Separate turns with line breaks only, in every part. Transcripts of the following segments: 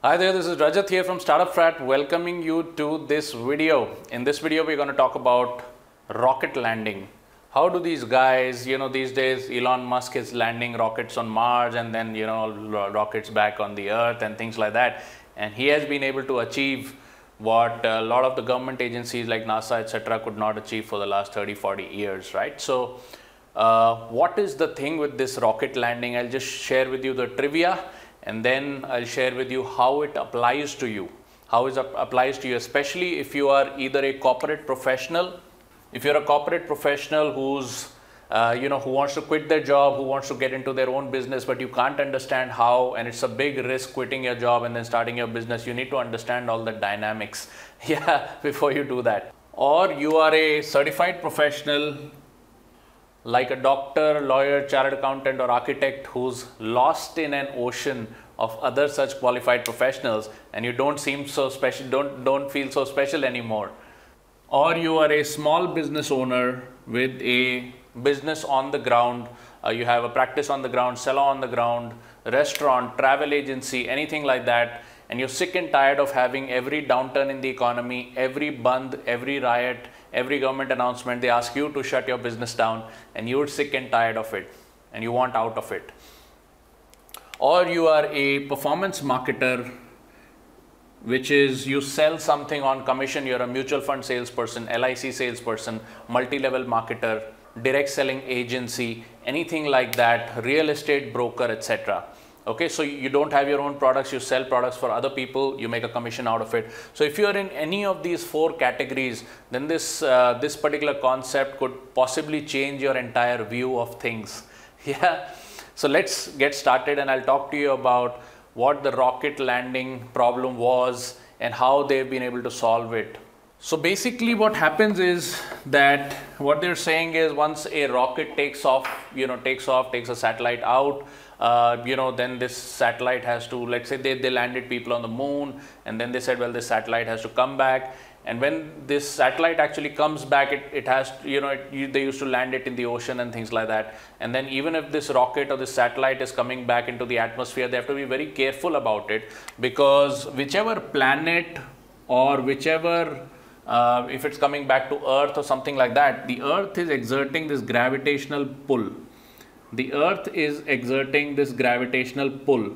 Hi there, this is Rajat here from Startup Frat, welcoming you to this video. In this video, we're going to talk about rocket landing. How do these guys, these days Elon Musk is landing rockets on Mars and then, rockets back on the Earth and things like that. And he has been able to achieve what a lot of the government agencies like NASA, etc. could not achieve for the last 30, 40 years, right? So, what is the thing with this rocket landing? I'll just share with you the trivia. And then I'll share with you how it applies to you, how it applies to you, especially if you are either a corporate professional, if you're a corporate professional who's, who wants to quit their job, who wants to get into their own business, but you can't understand how, and it's a big risk quitting your job and then starting your business. You need to understand all the dynamics, before you do that. Or you are a certified professional, like a doctor, lawyer, chartered accountant, or architect who's lost in an ocean of other such qualified professionals, and you don't seem so special, don't feel so special anymore. Or you are a small business owner with a business on the ground, you have a practice on the ground, salon on the ground, restaurant, travel agency, anything like that, and you're sick and tired of having every downturn in the economy, every bandh, every riot, every government announcement, they ask you to shut your business down, and you're sick and tired of it and you want out of it. Or you are a performance marketer, which is you sell something on commission. You're a mutual fund salesperson, LIC salesperson, multi-level marketer, direct selling agency, anything like that, real estate broker, etc. Okay, so you don't have your own products, you sell products for other people, you make a commission out of it. So if you're in any of these four categories, then this particular concept could possibly change your entire view of things. So let's get started, and I'll talk to you about what the rocket landing problem was and how they've been able to solve it. So basically what happens is that what they're saying is once a rocket takes off, takes a satellite out, then this satellite has to, let's say they landed people on the moon, and then they said, well, this satellite has to come back. And when this satellite actually comes back, it has, they used to land it in the ocean and things like that. And then even if this rocket or this satellite is coming back into the atmosphere, they have to be very careful about it, because whichever planet or whichever, if it's coming back to Earth or something like that, the Earth is exerting this gravitational pull. The Earth is exerting this gravitational pull,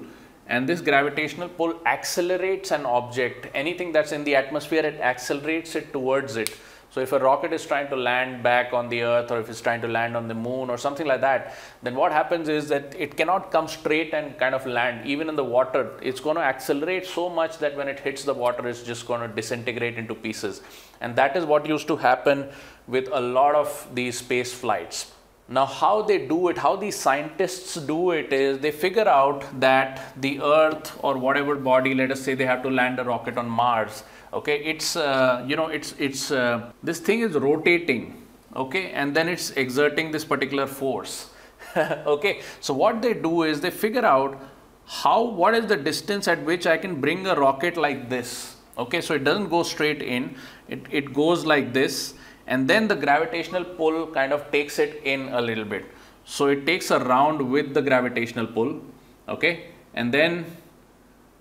and this gravitational pull accelerates an object. Anything that's in the atmosphere, it accelerates it towards it. So if a rocket is trying to land back on the Earth, or if it's trying to land on the moon or something like that, then what happens is that it cannot come straight and kind of land. Even in the water, it's going to accelerate so much that when it hits the water, it's just going to disintegrate into pieces. And that is what used to happen with a lot of these space flights. Now, how they do it, how these scientists do it is they figure out that the Earth or whatever body, let us say they have to land a rocket on Mars. Okay, it's this thing is rotating, okay, and then it's exerting this particular force. Okay, so what they do is they figure out what is the distance at which I can bring a rocket like this. Okay, so it doesn't go straight in, it goes like this. And then the gravitational pull kind of takes it in a little bit. So it takes a round with the gravitational pull, okay? And then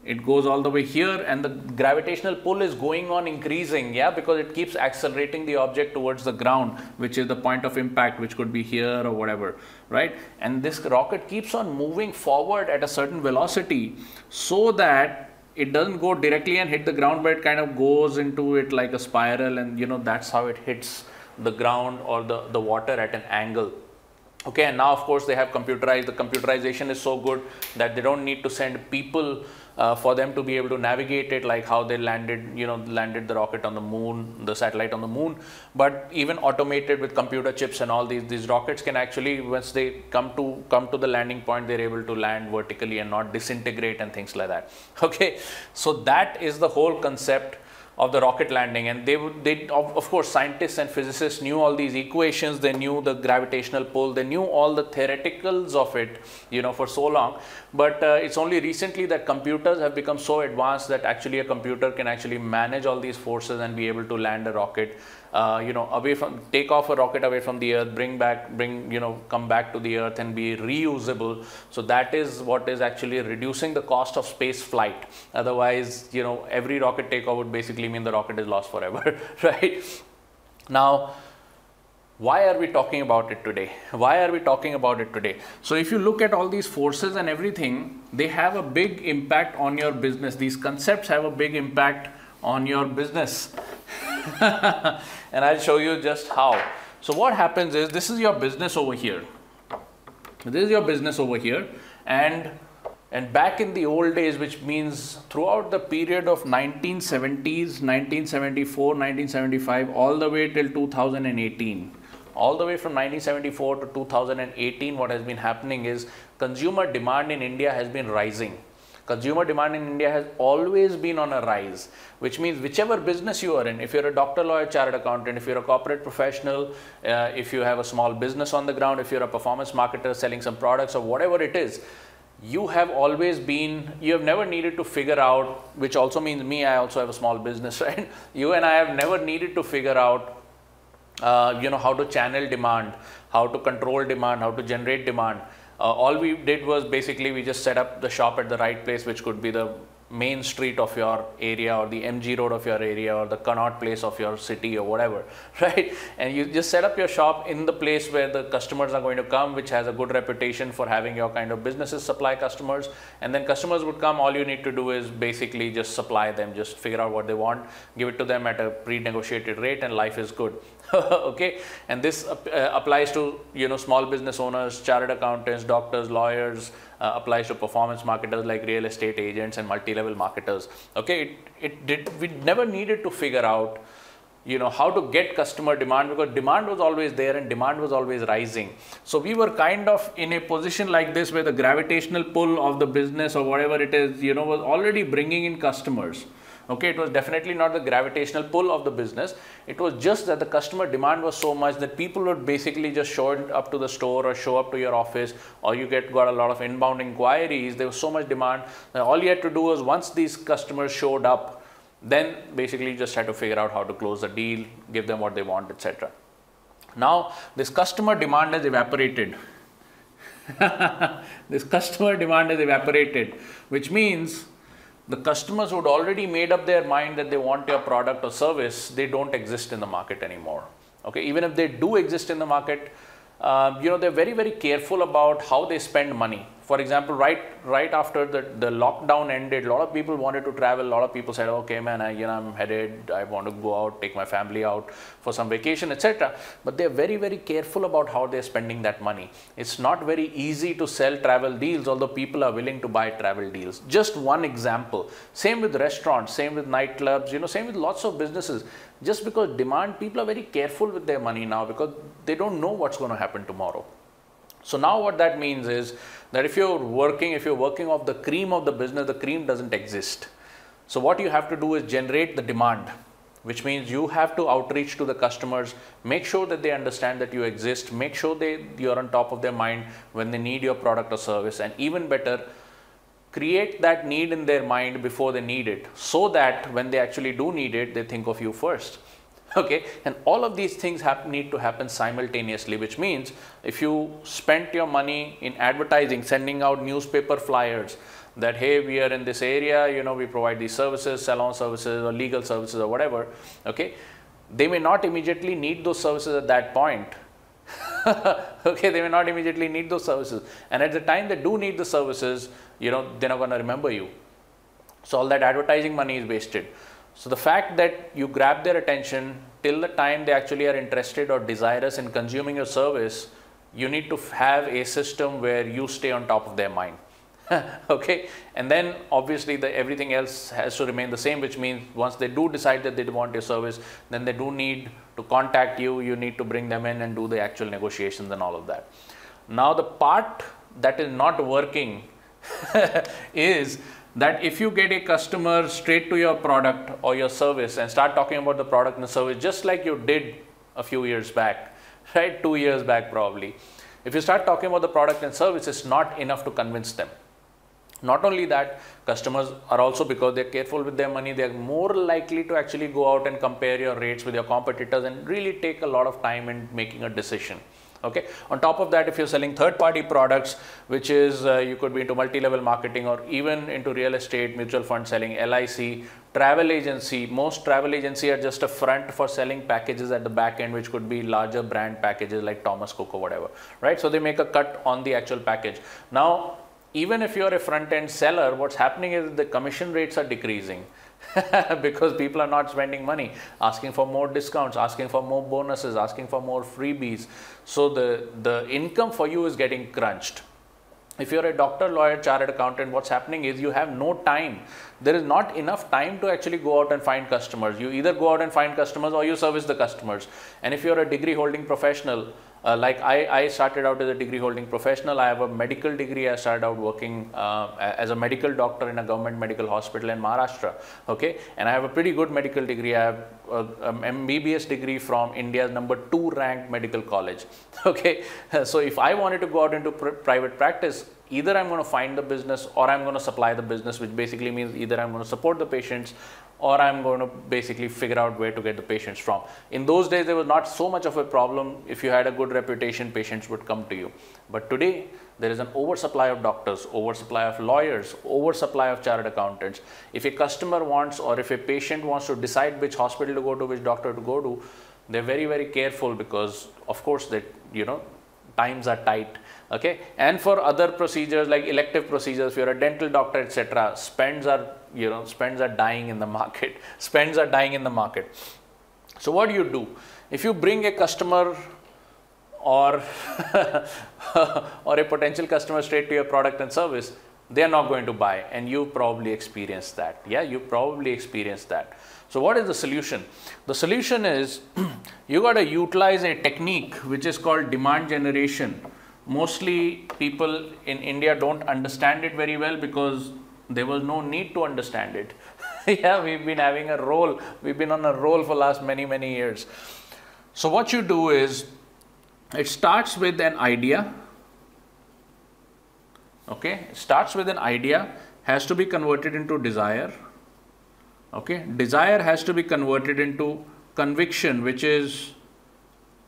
it goes all the way here, and the gravitational pull is going on increasing, because it keeps accelerating the object towards the ground, which is the point of impact, which could be here or whatever, right? And this rocket keeps on moving forward at a certain velocity so that it doesn't go directly and hit the ground, but it kind of goes into it like a spiral, and that's how it hits the ground or the water at an angle. Okay, and now of course they have computerized. The computerization is so good that they don't need to send people for them to be able to navigate it, like how they landed the rocket on the moon, the satellite on the moon. But even automated with computer chips and all, these rockets can actually, once they come to the landing point, they're able to land vertically and not disintegrate and things like that. Okay, so that is the whole concept of the rocket landing. And they of course scientists and physicists knew all these equations, they knew the gravitational pull, they knew all the theoreticals of it, for so long. But it's only recently that computers have become so advanced that actually a computer can actually manage all these forces and be able to land a rocket away from, take off a rocket away from the earth, come back to the earth and be reusable. So that is what is actually reducing the cost of space flight. Otherwise, every rocket takeoff would basically mean the rocket is lost forever, right? Now, why are we talking about it today? Why are we talking about it today? So if you look at all these forces and everything, they have a big impact on your business. These concepts have a big impact on your business. And I'll show you just how. So what happens is, this is your business over here. This is your business over here. And back in the old days, which means throughout the period of 1970s, 1974, 1975, all the way till 2018. All the way from 1974 to 2018, what has been happening is consumer demand in India has been rising. Consumer demand in India has always been on a rise, which means whichever business you are in, if you're a doctor, lawyer, chartered accountant, if you're a corporate professional, if you have a small business on the ground, if you're a performance marketer selling some products or whatever it is, you have never needed to figure out, which also means me, I also have a small business, right? You and I have never needed to figure out how to channel demand, how to control demand, how to generate demand. All we did was basically we just set up the shop at the right place, which could be the main street of your area or the MG road of your area or the Connaught Place of your city or whatever, right? And you just set up your shop in the place where the customers are going to come, which has a good reputation for having your kind of businesses supply customers. And then customers would come. All you need to do is basically just supply them, just figure out what they want, give it to them at a pre-negotiated rate, and life is good. Okay, and this applies to small business owners, chartered accountants, doctors, lawyers, applies to performance marketers like real estate agents and multi-level marketers. Okay, we never needed to figure out how to get customer demand, because demand was always there and demand was always rising. So we were kind of in a position like this where the gravitational pull of the business or whatever it is, was already bringing in customers. Okay, it was definitely not the gravitational pull of the business. It was just that the customer demand was so much that people would basically just show up to the store or show up to your office, or you got a lot of inbound inquiries. There was so much demand that all you had to do was, once these customers showed up, then basically you just had to figure out how to close the deal, give them what they want, etc. Now, this customer demand has evaporated. This customer demand has evaporated, which means the customers who'd already made up their mind that they want your product or service, they don't exist in the market anymore. Okay, even if they do exist in the market, they're very, very careful about how they spend money. For example, right after the lockdown ended, a lot of people wanted to travel. A lot of people said, okay, man, I'm headed, I want to go out, take my family out for some vacation, etc. But they're very, very careful about how they're spending that money. It's not very easy to sell travel deals, although people are willing to buy travel deals. Just one example. Same with restaurants, same with nightclubs, same with lots of businesses. Just because demand, people are very careful with their money now because they don't know what's going to happen tomorrow. So now what that means is that if you're working off the cream of the business, the cream doesn't exist. So what you have to do is generate the demand, which means you have to outreach to the customers, make sure that they understand that you exist, make sure you're on top of their mind when they need your product or service, and even better, create that need in their mind before they need it, so that when they actually do need it, they think of you first. Okay, and all of these things need to happen simultaneously, which means if you spent your money in advertising, sending out newspaper flyers that, hey, we are in this area, we provide these services, salon services or legal services or whatever, okay, they may not immediately need those services at that point. Okay, they may not immediately need those services, and at the time they do need the services, they're not going to remember you. So all that advertising money is wasted. So the fact that you grab their attention till the time they actually are interested or desirous in consuming your service, you need to have a system where you stay on top of their mind. Okay, and then obviously everything else has to remain the same, which means once they do decide that they want your service, then they do need to contact you. You need to bring them in and do the actual negotiations and all of that. Now the part that is not working is that if you get a customer straight to your product or your service and start talking about the product and the service just like you did a few years back, right, 2 years back probably, if you start talking about the product and service, it's not enough to convince them. Not only that, customers are also, because they're careful with their money, they're more likely to actually go out and compare your rates with your competitors and really take a lot of time in making a decision. Okay. On top of that, if you're selling third-party products, which is you could be into multi-level marketing or even into real estate, mutual fund selling, LIC, travel agency. Most travel agency are just a front for selling packages at the back end, which could be larger brand packages like Thomas Cook or whatever, right? So they make a cut on the actual package. Now, even if you're a front-end seller, what's happening is the commission rates are decreasing because people are not spending money, asking for more discounts, asking for more bonuses, asking for more freebies. So the income for you is getting crunched. If you're a doctor, lawyer, chartered accountant, what's happening is you have no time. There is not enough time to actually go out and find customers. You either go out and find customers or you service the customers. And if you're a degree holding professional, like I started out as a degree holding professional. I have a medical degree. I started out working as a medical doctor in a government medical hospital in Maharashtra. Okay, and I have a pretty good medical degree. I have an MBBS degree from India's #2 ranked medical college. Okay, so if I wanted to go out into private practice, either I'm going to find the business or I'm going to supply the business, which basically means either I'm going to support the patients or I'm going to basically figure out where to get the patients from. In those days, there was not so much of a problem. If you had a good reputation, patients would come to you. But today, there is an oversupply of doctors, oversupply of lawyers, oversupply of chartered accountants. If a customer wants, or if a patient wants to decide which hospital to go to, which doctor to go to, they're very, very careful because, of course, that, you know, times are tight. Okay, and for other procedures like elective procedures, if you're a dental doctor, etc., spends are dying in the market. Spends are dying in the market. So what do? If you bring a customer or or a potential customer straight to your product and service, they are not going to buy, and you probably experienced that. Yeah, you probably experienced that. So what is the solution? The solution is you got to utilize a technique which is called demand generation. Mostly people in India don't understand it very well because there was no need to understand it. Yeah, we've been having a roll. We've been on a roll for last many, many years. So what you do is, it starts with an idea. Okay, it starts with an idea, has to be converted into desire. Okay, desire has to be converted into conviction, which is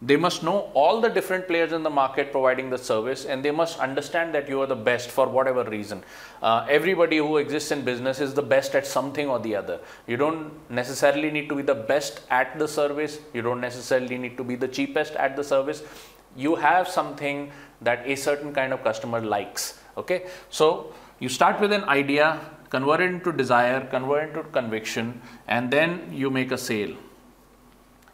they must know all the different players in the market providing the service, and they must understand that you are the best for whatever reason. Everybody who exists in business is the best at something or the other. You don't necessarily need to be the best at the service. You don't necessarily need to be the cheapest at the service. You have something that a certain kind of customer likes. Okay, so you start with an idea, convert it into desire, convert it into conviction, and then you make a sale.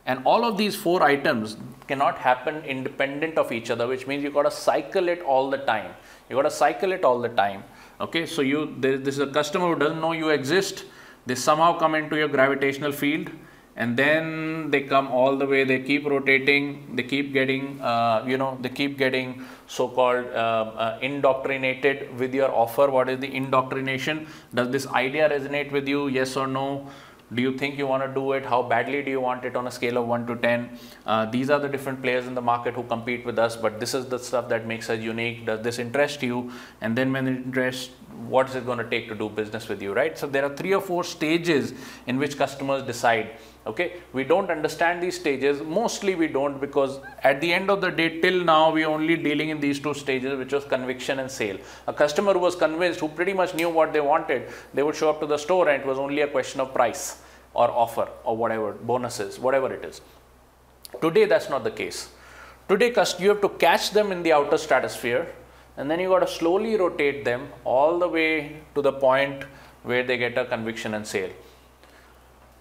And all of these 4 items cannot happen independent of each other, which means you got to cycle it all the time. You got to cycle it all the time. Okay, so this is a customer who doesn't know you exist. They somehow come into your gravitational field, and then they come all the way. They keep rotating. They keep getting, they keep getting so-called indoctrinated with your offer. What is the indoctrination? Does this idea resonate with you? Yes or no? Do you think you want to do it? How badly do you want it on a scale of 1 to 10? These are the different players in the market who compete with us, but this is the stuff that makes us unique. Does this interest you? And then when it interests, what is it going to take to do business with you, right? So there are 3 or 4 stages in which customers decide. Okay, we don't understand these stages. Mostly we don't, because at the end of the day, till now, we only dealing in these 2 stages, which was conviction and sale. A customer who was convinced, who pretty much knew what they wanted, they would show up to the store and it was only a question of price or offer or whatever, bonuses, whatever it is. Today, that's not the case. Today, you have to catch them in the outer stratosphere, and then you got to slowly rotate them all the way to the point where they get a conviction and sale.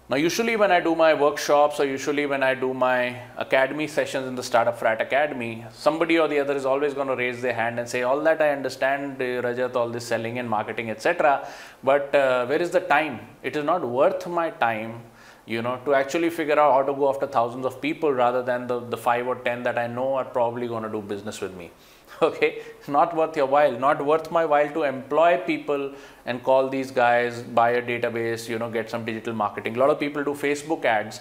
Now, usually when I do my workshops, or usually when I do my academy sessions in the Startup Frat Academy, somebody or the other is always going to raise their hand and say, all that I understand, Rajat, all this selling and marketing, etc. But where is the time? It is not worth my time, to actually figure out how to go after thousands of people rather than the 5 or 10 that I know are probably going to do business with me. Okay, it's not worth your while, not worth my while to employ people and call these guys, buy a database, get some digital marketing. A lot of people do Facebook ads,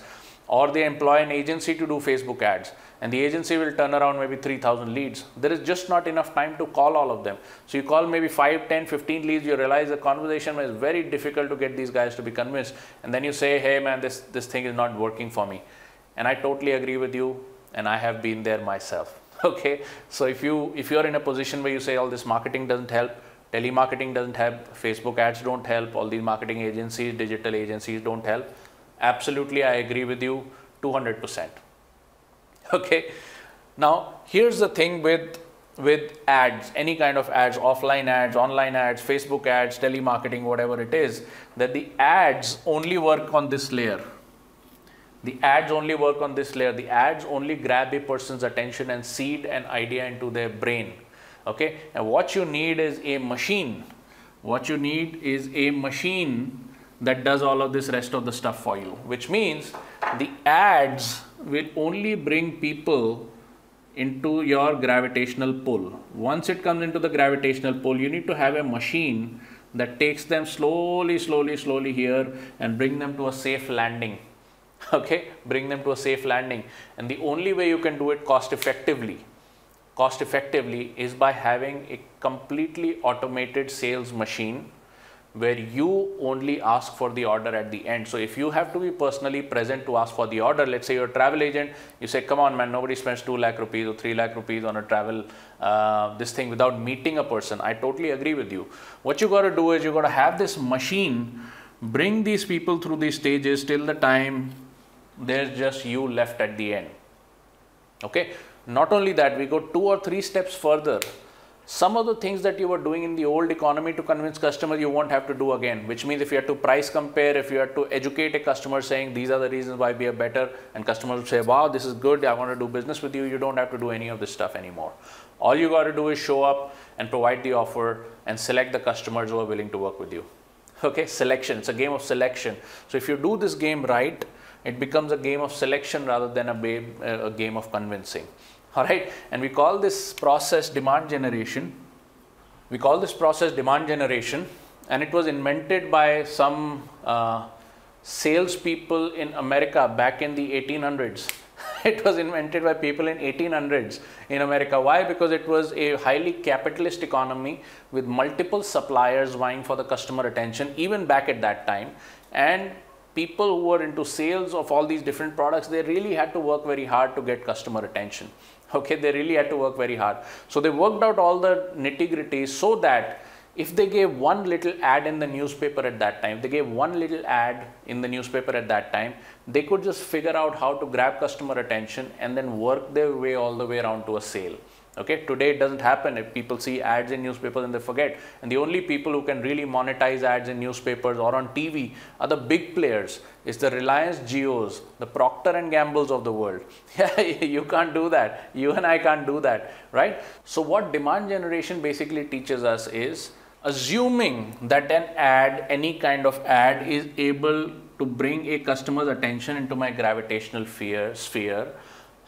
or they employ an agency to do Facebook ads. and the agency will turn around maybe 3,000 leads. There is just not enough time to call all of them. So you call maybe 5, 10, 15 leads, you realize the conversation is very difficult to get these guys to be convinced, and then you say, hey man, this thing is not working for me. And I totally agree with you, and I have been there myself. Okay, so if you're in a position where you say all this marketing doesn't help, telemarketing doesn't help, Facebook ads don't help, all these marketing agencies, digital agencies don't help, absolutely I agree with you 200%. Okay, now here's the thing with ads, any kind of ads, offline ads, online ads, Facebook ads, telemarketing, whatever it is, that the ads only work on this layer. The ads only work on this layer. The ads only grab a person's attention and seed an idea into their brain. Okay, and what you need is a machine. What you need is a machine that does all of this rest of the stuff for you, which means the ads will only bring people into your gravitational pull. Once it comes into the gravitational pull, you need to have a machine that takes them slowly here and bring them to a safe landing. Okay, bring them to a safe landing. And the only way you can do it cost effectively is by having a completely automated sales machine where you only ask for the order at the end. So if you have to be personally present to ask for the order, let's say you're a travel agent, you say, come on man, nobody spends 2 lakh rupees or 3 lakh rupees on a travel this thing without meeting a person. I totally agree with you. What you got to do is you got to have this machine bring these people through these stages till the time there's just you left at the end. Okay, not only that, we go 2 or 3 steps further. Some of the things that you were doing in the old economy to convince customers, you won't have to do again, which means if you have to price compare, if you have to educate a customer saying these are the reasons why we are better, and customers will say, wow, this is good, I want to do business with you, you don't have to do any of this stuff anymore. All you got to do is show up and provide the offer and select the customers who are willing to work with you. Okay, selection, it's a game of selection. So if you do this game right, it becomes a game of selection rather than a game of convincing. All right, and we call this process demand generation. We call this process demand generation, and it was invented by some salespeople in America back in the 1800s. It was invented by people in 1800s in America. Why? Because it was a highly capitalist economy with multiple suppliers vying for the customer attention even back at that time, and people who were into sales of all these different products, they really had to work very hard to get customer attention. Okay, they really had to work very hard. So they worked out all the nitty-gritties so that if they gave one little ad in the newspaper at that time, they could just figure out how to grab customer attention and then work their way all the way around to a sale. Okay, today it doesn't happen. If people see ads in newspapers and they forget, and the only people who can really monetize ads in newspapers or on TV are the big players. It's the Reliance Jios, the Procter and Gambles of the world. Yeah, you can't do that. You and I can't do that, right? So what demand generation basically teaches us is assuming that an ad, any kind of ad, is able to bring a customer's attention into my gravitational sphere.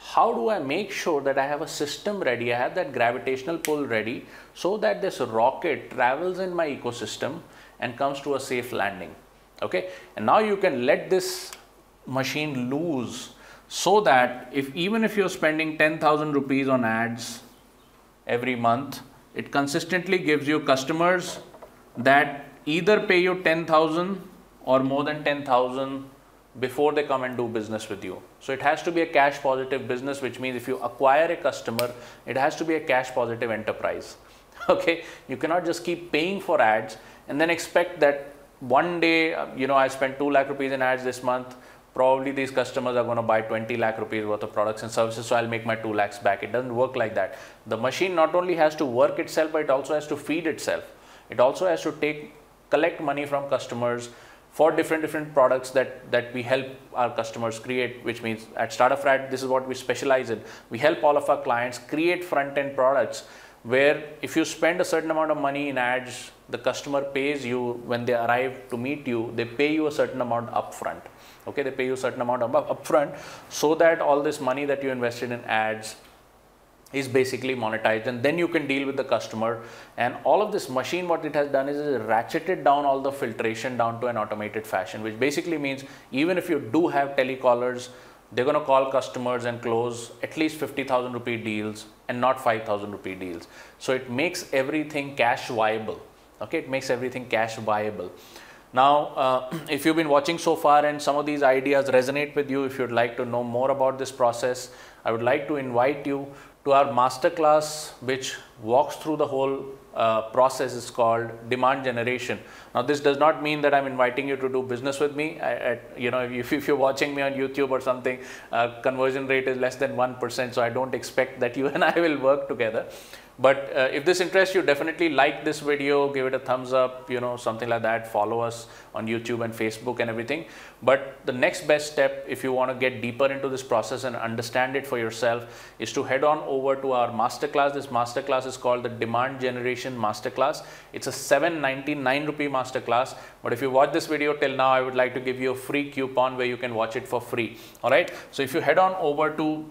How do I make sure that I have a system ready, I have that gravitational pull ready, so that this rocket travels in my ecosystem and comes to a safe landing? Okay, and now you can let this machine loose so that even if you're spending 10,000 rupees on ads every month, it consistently gives you customers that either pay you 10,000 or more than 10,000 before they come and do business with you. So it has to be a cash positive business, which means if you acquire a customer, it has to be a cash positive enterprise. Okay, you cannot just keep paying for ads and then expect that one day, I spent 2 lakh rupees in ads this month, probably these customers are going to buy 20 lakh rupees worth of products and services, so I'll make my 2 lakhs back. It doesn't work like that. The machine not only has to work itself, but it also has to feed itself. It also has to collect money from customers for different products that we help our customers create, which means at StartupFrat, this is what we specialize in. We help all of our clients create front-end products where if you spend a certain amount of money in ads, the customer pays you when they arrive to meet you, they pay you a certain amount upfront. Okay, they pay you a certain amount upfront so that all this money that you invested in ads is basically monetized, and then you can deal with the customer. And all of this machine, what it has done is it ratcheted down all the filtration down to an automated fashion, which basically means even if you do have telecallers they're going to call customers and close at least 50,000 rupee deals and not 5,000 rupee deals. So it makes everything cash viable. Okay, it makes everything cash viable. Now, if you've been watching so far and some of these ideas resonate with you, if you'd like to know more about this process, I would like to invite you to our masterclass, which walks through the whole process. Is called demand generation. Now, this does not mean that I'm inviting you to do business with me. You know, if you're watching me on YouTube or something, conversion rate is less than 1%. So I don't expect that you and I will work together. But if this interests you, definitely like this video, give it a thumbs up, you know, something like that. Follow us on YouTube and Facebook and everything. But the next best step, if you want to get deeper into this process and understand it for yourself, is to head on over to our masterclass. This masterclass is called the Demand Generation Masterclass. It's a 799 rupee masterclass. But if you watch this video till now, I would like to give you a free coupon where you can watch it for free. All right. So if you head on over to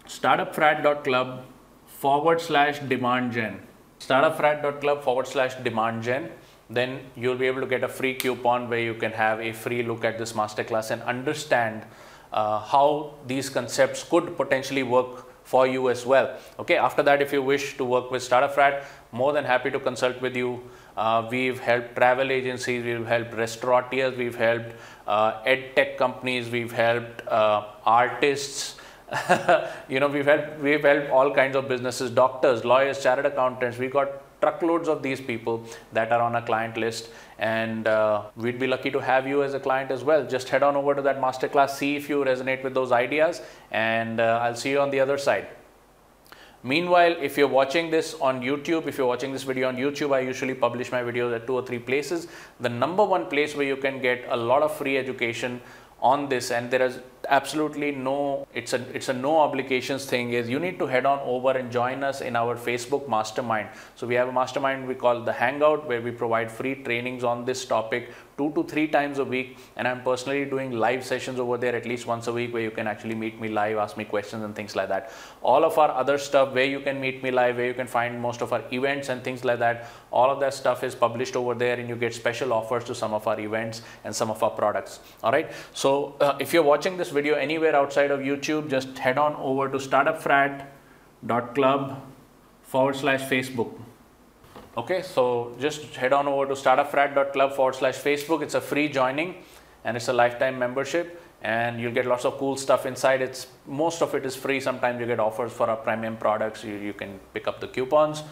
startupfrat.club/demand gen, startupfrat.club/demand gen, then you'll be able to get a free coupon where you can have a free look at this masterclass and understand how these concepts could potentially work for you as well. Okay, after that, if you wish to work with Startup Frat, more than happy to consult with you. We've helped travel agencies, we've helped restaurateurs, we've helped ed tech companies, we've helped artists. You know, we've helped all kinds of businesses, doctors, lawyers, chartered accountants. We've got truckloads of these people that are on a client list, and we'd be lucky to have you as a client as well. Just head on over to that masterclass, see if you resonate with those ideas, and I'll see you on the other side. Meanwhile, if you're watching this on YouTube, if you're watching this video on YouTube, I usually publish my videos at 2 or 3 places. The number one place where you can get a lot of free education on this, and there is absolutely no, it's a no obligations thing, is you need to head on over and join us in our Facebook mastermind. So we have a mastermind we call the Hangout, where we provide free trainings on this topic 2 to 3 times a week, and I'm personally doing live sessions over there at least once a week, where you can actually meet me live, ask me questions and things like that. All of our other stuff, where you can meet me live, where you can find most of our events and things like that, all of that stuff is published over there, and you get special offers to some of our events and some of our products. All right, so if you're watching this video anywhere outside of YouTube, just head on over to startupfrat.club/Facebook. Okay, so just head on over to startupfrat.club/Facebook. It's a free joining and it's a lifetime membership, and you'll get lots of cool stuff inside. Most of it is free. Sometimes you get offers for our premium products. You can pick up the coupons.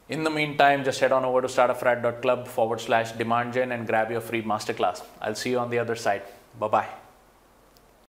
In the meantime, just head on over to startupfrat.club/demand gen and grab your free masterclass. I'll see you on the other side. Bye-bye.